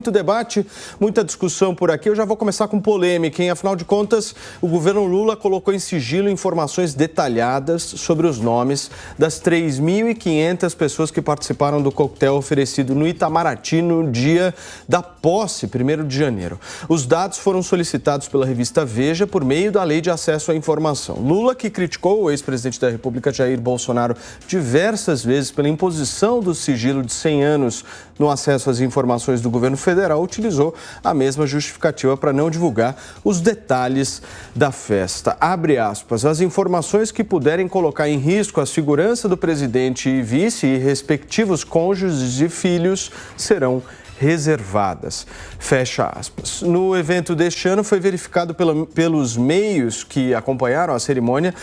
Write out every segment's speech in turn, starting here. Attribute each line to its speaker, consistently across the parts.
Speaker 1: Muito debate, muita discussão por aqui. Eu já vou começar com polêmica, hein? Afinal de contas, o governo Lula colocou em sigilo informações detalhadas sobre os nomes das 3.500 pessoas que participaram do coquetel oferecido no Itamaraty no dia da posse, 1º de janeiro. Os dados foram solicitados pela revista Veja por meio da Lei de Acesso à Informação. Lula, que criticou o ex-presidente da República, Jair Bolsonaro, diversas vezes pela imposição do sigilo de 100 anos no acesso às informações do governo federal, utilizou a mesma justificativa para não divulgar os detalhes da festa. Abre aspas, as informações que puderem colocar em risco a segurança do presidente e vice e respectivos cônjuges e filhos serão reservadas. Fecha aspas. No evento deste ano foi verificado pelos meios que acompanharam a cerimônia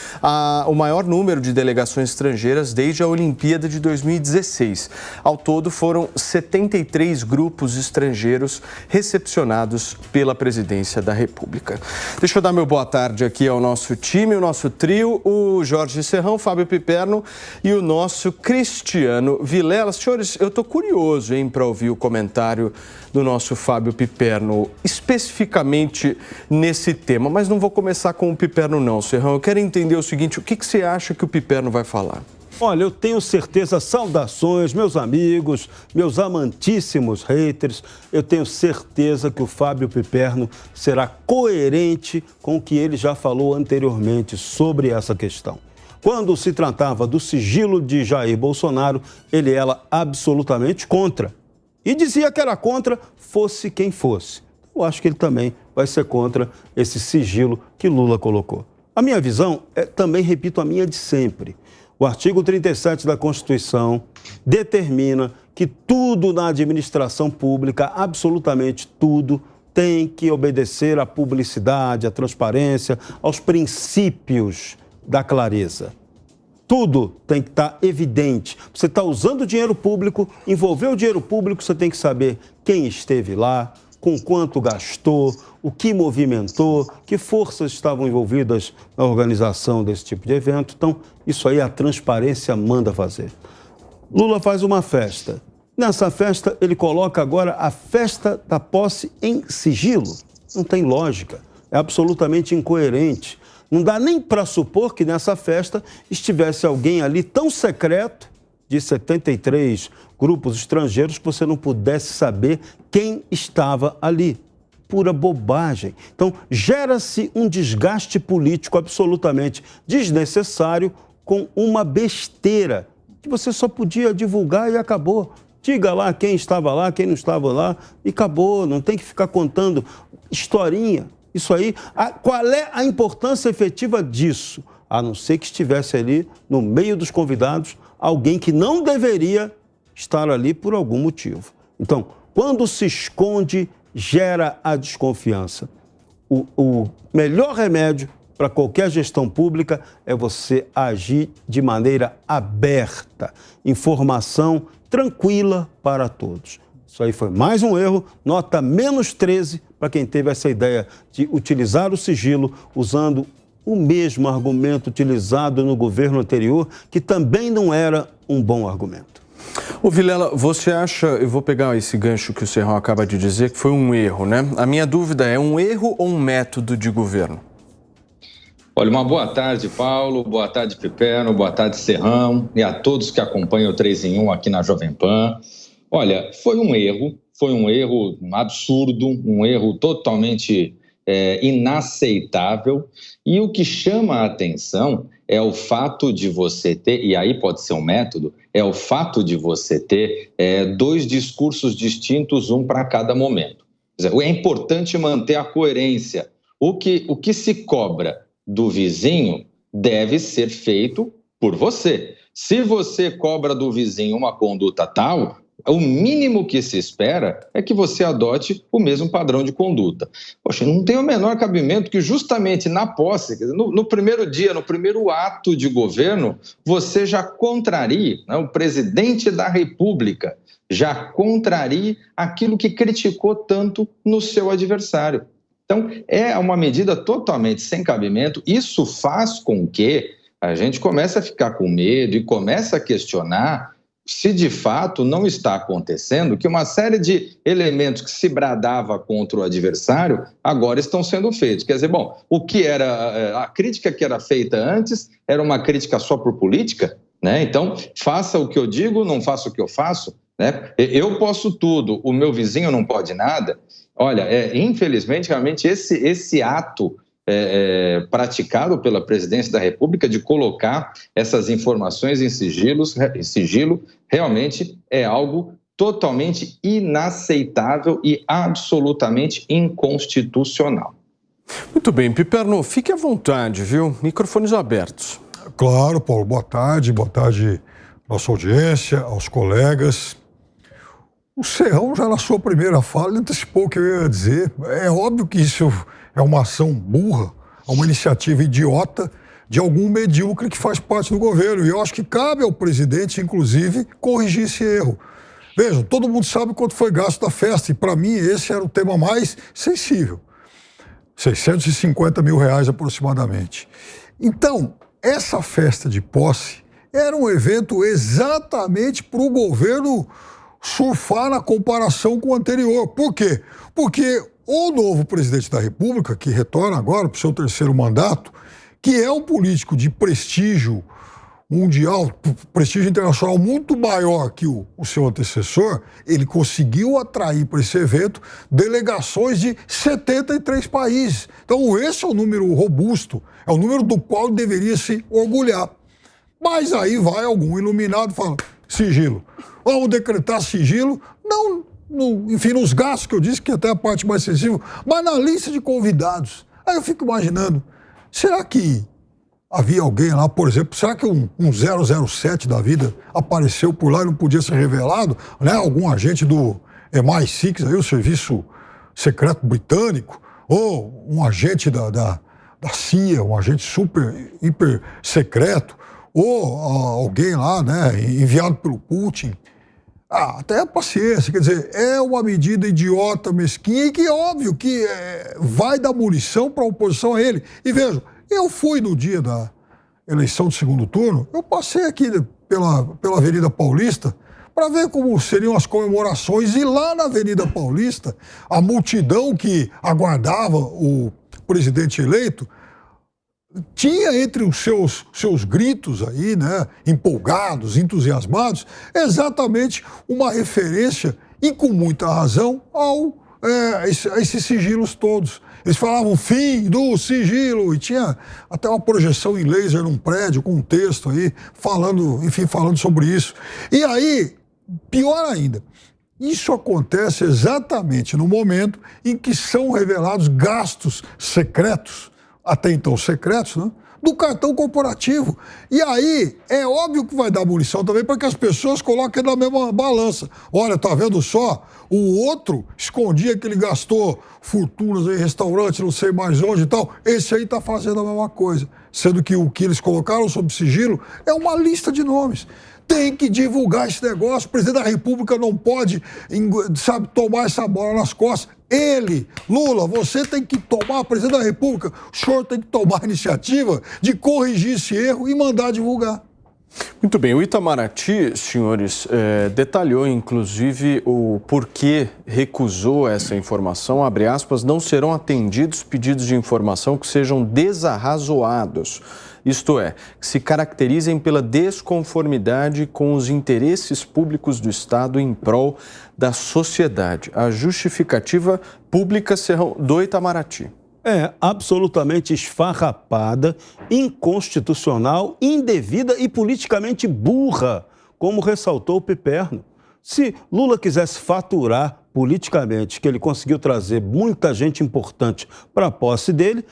Speaker 1: o maior número de delegações estrangeiras desde a Olimpíada de 2016. Ao todo foram 73 grupos estrangeiros recepcionados pela Presidência da República. Deixa eu dar meu boa tarde aqui ao nosso time, o nosso trio, o Jorge Serrão, o Fábio Piperno e o nosso Cristiano Vilela. Senhores, eu estou curioso, para ouvir o comentário do nosso Fábio Piperno, especificamente nesse tema, mas não vou começar com o Piperno não, Serrão. Eu quero entender o seguinte, o que você acha que o Piperno vai falar?
Speaker 2: Olha, eu tenho certeza, saudações, meus amigos, meus amantíssimos haters, eu tenho certeza que o Fábio Piperno será coerente com o que ele já falou anteriormente sobre essa questão. Quando se tratava do sigilo de Jair Bolsonaro, ele era absolutamente contra. E dizia que era contra, fosse quem fosse. Eu acho que ele também vai ser contra esse sigilo que Lula colocou. A minha visão também, repito, a minha de sempre. O artigo 37 da Constituição determina que tudo na administração pública, absolutamente tudo, tem que obedecer à publicidade, à transparência, aos princípios da clareza. Tudo tem que estar evidente. Você está usando dinheiro público, envolver o dinheiro público, você tem que saber quem esteve lá, com quanto gastou, o que movimentou, que forças estavam envolvidas na organização desse tipo de evento. Então, isso aí a transparência manda fazer. Lula faz uma festa. Nessa festa, ele coloca agora a festa da posse em sigilo. Não tem lógica, é absolutamente incoerente. Não dá nem para supor que nessa festa estivesse alguém ali tão secreto, de 73 grupos estrangeiros, que você não pudesse saber quem estava ali. Pura bobagem. Então, gera-se um desgaste político absolutamente desnecessário com uma besteira que você só podia divulgar e acabou. Diga lá quem estava lá, quem não estava lá e acabou. Não tem que ficar contando historinha. Isso aí, qual é a importância efetiva disso? A não ser que estivesse ali, no meio dos convidados, alguém que não deveria estar ali por algum motivo. Então, quando se esconde, gera a desconfiança. O melhor remédio para qualquer gestão pública é você agir de maneira aberta, informação tranquila para todos. Isso aí foi mais um erro, nota -13 para quem teve essa ideia de utilizar o sigilo usando o mesmo argumento utilizado no governo anterior, que também não era um bom argumento.
Speaker 1: Ô Vilela, você acha, eu vou pegar esse gancho que o Serrão acaba de dizer, que foi um erro, né? A minha dúvida é um erro ou um método de governo?
Speaker 3: Olha, uma boa tarde, Paulo, boa tarde, Piperno, boa tarde, Serrão, e a todos que acompanham o 3 em 1 aqui na Jovem Pan. Olha, foi um erro absurdo, um erro totalmente inaceitável, e o que chama a atenção é o fato de você ter, e aí pode ser um método, é o fato de você ter dois discursos distintos, um para cada momento. Quer dizer, é importante manter a coerência. O que se cobra do vizinho deve ser feito por você. Se você cobra do vizinho uma conduta tal, o mínimo que se espera é que você adote o mesmo padrão de conduta. Poxa, não tem o menor cabimento que justamente na posse, no primeiro dia, no primeiro ato de governo, você já contrarie, né, o presidente da República, já contrarie aquilo que criticou tanto no seu adversário. Então, é uma medida totalmente sem cabimento. Isso faz com que a gente comece a ficar com medo e comece a questionar se de fato não está acontecendo que uma série de elementos que se bradava contra o adversário agora estão sendo feitos. Quer dizer, bom, o que era a crítica que era feita antes era uma crítica só por política, né? Então, faça o que eu digo, não faça o que eu faço, né? Eu posso tudo, o meu vizinho não pode nada. Olha, infelizmente, realmente, esse ato praticado pela Presidência da República de colocar essas informações em sigilo, realmente é algo totalmente inaceitável e absolutamente inconstitucional.
Speaker 1: Muito bem, Piperno, fique à vontade, viu? Microfones abertos.
Speaker 4: Claro, Paulo, boa tarde nossa audiência, aos colegas. O Serrão, já na sua primeira fala, antecipou o que eu ia dizer. É óbvio que isso é uma ação burra, uma iniciativa idiota de algum medíocre que faz parte do governo. E eu acho que cabe ao presidente, inclusive, corrigir esse erro. Vejam, todo mundo sabe quanto foi gasto da festa, e para mim esse era o tema mais sensível. R$650 mil aproximadamente. Então, essa festa de posse era um evento exatamente para o governo surfar na comparação com o anterior. Por quê? Porque o novo presidente da República, que retorna agora para o seu terceiro mandato, que é um político de prestígio mundial, prestígio internacional muito maior que o seu antecessor, ele conseguiu atrair para esse evento delegações de 73 países. Então esse é um número robusto, é o número do qual deveria se orgulhar. Mas aí vai algum iluminado e fala, sigilo. Vamos decretar sigilo, não, enfim, nos gastos que eu disse, que até a parte mais sensível, mas na lista de convidados. Aí eu fico imaginando, será que havia alguém lá, por exemplo, será que um 007 da vida apareceu por lá e não podia ser revelado? Né? Algum agente do MI6, aí, o Serviço Secreto Britânico, ou um agente da CIA, um agente hiper secreto, ou alguém lá, né, enviado pelo Putin. Até a paciência, quer dizer, é uma medida idiota, mesquinha, e que é óbvio que vai dar munição para a oposição a ele. E vejam, eu fui no dia da eleição do segundo turno, eu passei aqui pela Avenida Paulista para ver como seriam as comemorações, e lá na Avenida Paulista, a multidão que aguardava o presidente eleito tinha entre os seus gritos aí, né, empolgados, entusiasmados, exatamente uma referência, e com muita razão, a esses sigilos todos. Eles falavam fim do sigilo, e tinha até uma projeção em laser num prédio com um texto aí, falando sobre isso. E aí, pior ainda, isso acontece exatamente no momento em que são revelados gastos secretos, até então secretos, né, do cartão corporativo. E aí, é óbvio que vai dar munição também para que as pessoas coloquem na mesma balança. Olha, tá vendo só? O outro escondia que ele gastou fortunas em restaurante, não sei mais onde e tal. Esse aí tá fazendo a mesma coisa. Sendo que o que eles colocaram sob sigilo é uma lista de nomes. Tem que divulgar esse negócio. O presidente da República não pode, sabe, tomar essa bola nas costas. Ele, Lula, você tem que tomar, presidente da República, o senhor tem que tomar a iniciativa de corrigir esse erro e mandar divulgar.
Speaker 1: Muito bem, o Itamaraty, senhores, detalhou inclusive o porquê recusou essa informação, abre aspas, não serão atendidos pedidos de informação que sejam desarrazoados, isto é, que se caracterizem pela desconformidade com os interesses públicos do Estado em prol da sociedade. A justificativa pública do Itamaraty.
Speaker 2: É absolutamente esfarrapada, inconstitucional, indevida e politicamente burra, como ressaltou o Piperno. Se Lula quisesse faturar politicamente que ele conseguiu trazer muita gente importante para a posse dele,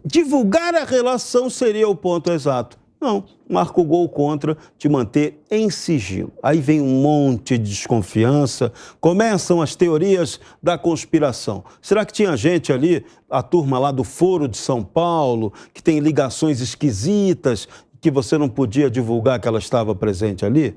Speaker 2: divulgar a relação seria o ponto exato. Não, marca o gol contra te manter em sigilo. Aí vem um monte de desconfiança, começam as teorias da conspiração. Será que tinha gente ali, a turma lá do Foro de São Paulo, que tem ligações esquisitas, que você não podia divulgar que ela estava presente ali?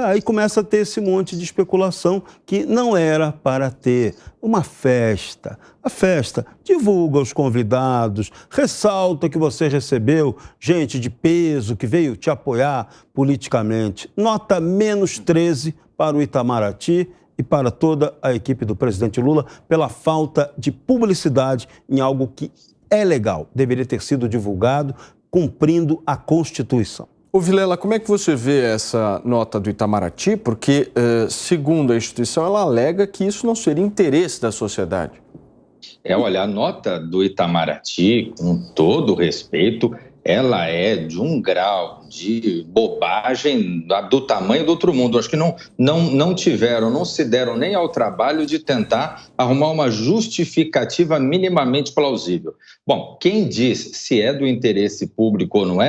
Speaker 2: Aí começa a ter esse monte de especulação que não era para ter. Uma festa. A festa divulga os convidados, ressalta que você recebeu gente de peso que veio te apoiar politicamente. Nota -13 para o Itamaraty e para toda a equipe do presidente Lula pela falta de publicidade em algo que é legal, deveria ter sido divulgado cumprindo a Constituição.
Speaker 1: Ô Vilela, como é que você vê essa nota do Itamaraty? Porque, segundo a instituição, ela alega que isso não seria interesse da sociedade.
Speaker 3: Olha, a nota do Itamaraty, com todo respeito, ela é de um grau de bobagem do tamanho do outro mundo. Acho que não se deram nem ao trabalho de tentar arrumar uma justificativa minimamente plausível. Bom, quem diz se é do interesse público ou não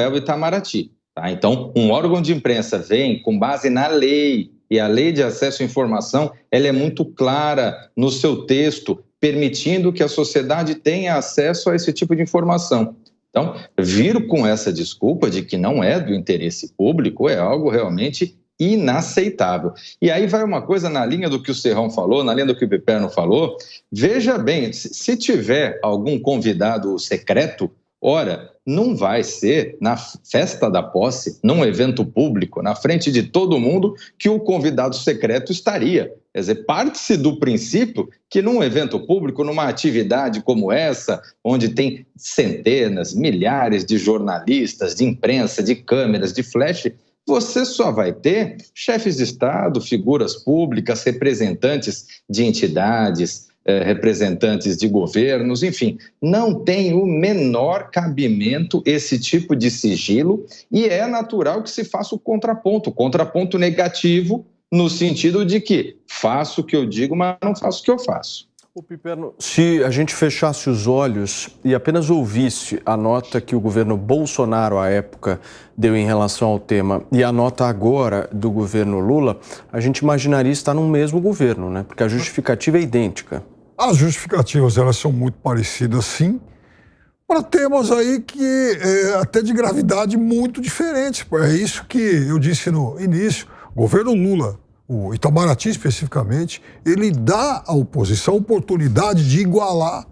Speaker 3: é o Itamaraty. Tá? Então, um órgão de imprensa vem com base na lei, e a lei de acesso à informação ela é muito clara no seu texto, permitindo que a sociedade tenha acesso a esse tipo de informação. Então, vir com essa desculpa de que não é do interesse público é algo realmente inaceitável. E aí vai uma coisa na linha do que o Serrão falou, na linha do que o Piperno falou. Veja bem, se tiver algum convidado secreto, ora, não vai ser na festa da posse, num evento público, na frente de todo mundo, que o convidado secreto estaria. Quer dizer, parte-se do princípio que num evento público, numa atividade como essa, onde tem centenas, milhares de jornalistas, de imprensa, de câmeras, de flash, você só vai ter chefes de Estado, figuras públicas, representantes de entidades, representantes de governos, enfim, não tem o menor cabimento esse tipo de sigilo e é natural que se faça o contraponto negativo, no sentido de que faço o que eu digo, mas não faço o que eu faço.
Speaker 1: O Piperno, se a gente fechasse os olhos e apenas ouvisse a nota que o governo Bolsonaro, à época, deu em relação ao tema e a nota agora do governo Lula, a gente imaginaria estar no mesmo governo, né? Porque a justificativa é idêntica.
Speaker 4: As justificativas, elas são muito parecidas, sim, para temas aí que até de gravidade muito diferentes. É isso que eu disse no início. O governo Lula, o Itamaraty especificamente, ele dá à oposição a oportunidade de igualar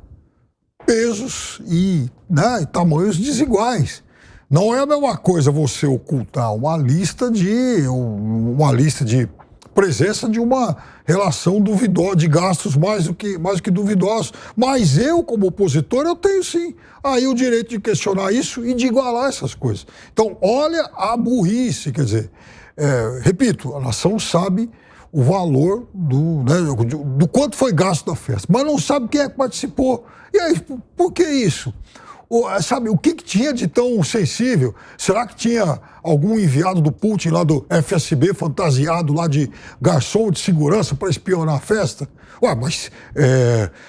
Speaker 4: pesos e tamanhos desiguais. Não é a mesma coisa você ocultar uma lista de presença de uma relação duvidosa, de gastos mais do que duvidosos. Mas eu, como opositor, eu tenho sim aí o direito de questionar isso e de igualar essas coisas. Então, olha a burrice, quer dizer, repito, a nação sabe o valor do quanto foi gasto da festa, mas não sabe quem é que participou. E aí, por que isso? Sabe, o que tinha de tão sensível? Será que tinha algum enviado do Putin lá do FSB fantasiado lá de garçom de segurança para espionar a festa? Ué, mas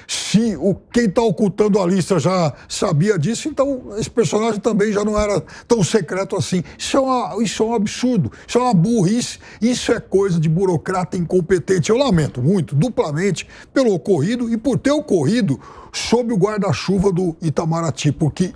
Speaker 4: se quem está ocultando a lista já sabia disso, então esse personagem também já não era tão secreto assim. Isso é um absurdo, isso é uma burrice, isso é coisa de burocrata incompetente. Eu lamento muito, duplamente, pelo ocorrido e por ter ocorrido sob o guarda-chuva do Itamaraty, porque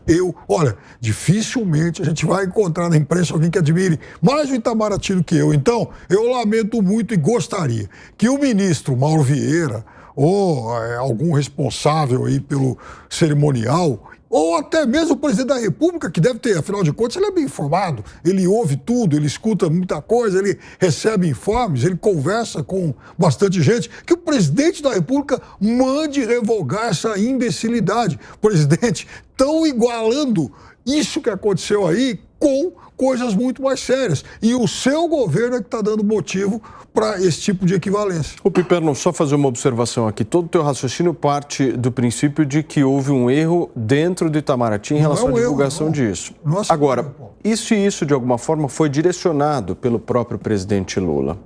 Speaker 4: olha, dificilmente a gente vai encontrar na imprensa alguém que admire mais o Itamaraty do que eu. Então, eu lamento muito e gostaria que o ministro Mauro Vieira ou algum responsável aí pelo cerimonial, ou até mesmo o presidente da República, que deve ter, afinal de contas, ele é bem informado, ele ouve tudo, ele escuta muita coisa, ele recebe informes, ele conversa com bastante gente, que o presidente da República mande revogar essa imbecilidade. Presidente, estão igualando isso que aconteceu aí com coisas muito mais sérias. E o seu governo é que está dando motivo para esse tipo de equivalência.
Speaker 1: O Piperno, só fazer uma observação aqui. Todo o teu raciocínio parte do princípio de que houve um erro dentro do Itamaraty em relação à divulgação disso. Agora, e se isso de alguma forma foi direcionado pelo próprio presidente Lula?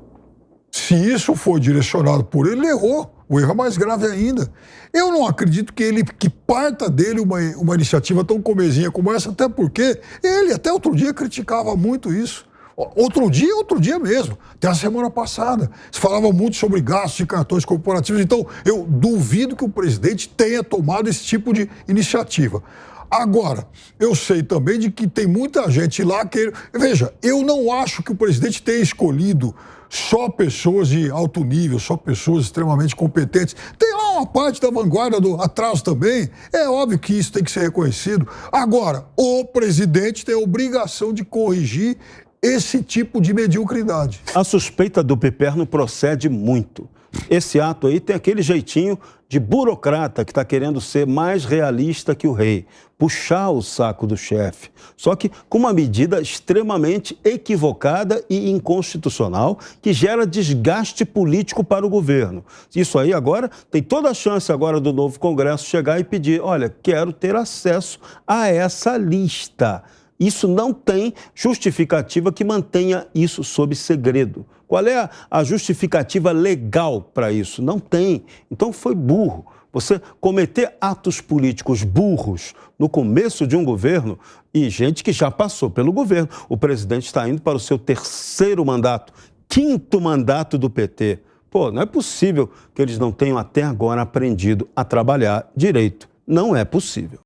Speaker 4: Se isso foi direcionado por ele, ele errou. O erro é mais grave ainda. Eu não acredito que parta dele uma iniciativa tão comezinha como essa, até porque ele até outro dia criticava muito isso. Outro dia mesmo, até a semana passada. Se falava muito sobre gastos de cartões corporativos, então eu duvido que o presidente tenha tomado esse tipo de iniciativa. Agora, eu sei também de que tem muita gente lá que... Veja, eu não acho que o presidente tenha escolhido só pessoas de alto nível, só pessoas extremamente competentes. Tem lá uma parte da vanguarda do atraso também. É óbvio que isso tem que ser reconhecido. Agora, o presidente tem a obrigação de corrigir esse tipo de mediocridade.
Speaker 2: A suspeita do Piperno procede muito. Esse ato aí tem aquele jeitinho de burocrata que está querendo ser mais realista que o rei, puxar o saco do chefe. Só que com uma medida extremamente equivocada e inconstitucional que gera desgaste político para o governo. Isso aí agora tem toda a chance agora do novo Congresso chegar e pedir, olha, quero ter acesso a essa lista. Isso não tem justificativa que mantenha isso sob segredo. Qual é a justificativa legal para isso? Não tem. Então foi burro. Você cometer atos políticos burros no começo de um governo e gente que já passou pelo governo. O presidente está indo para o seu 3º mandato, 5º mandato do PT. Pô, não é possível que eles não tenham até agora aprendido a trabalhar direito. Não é possível.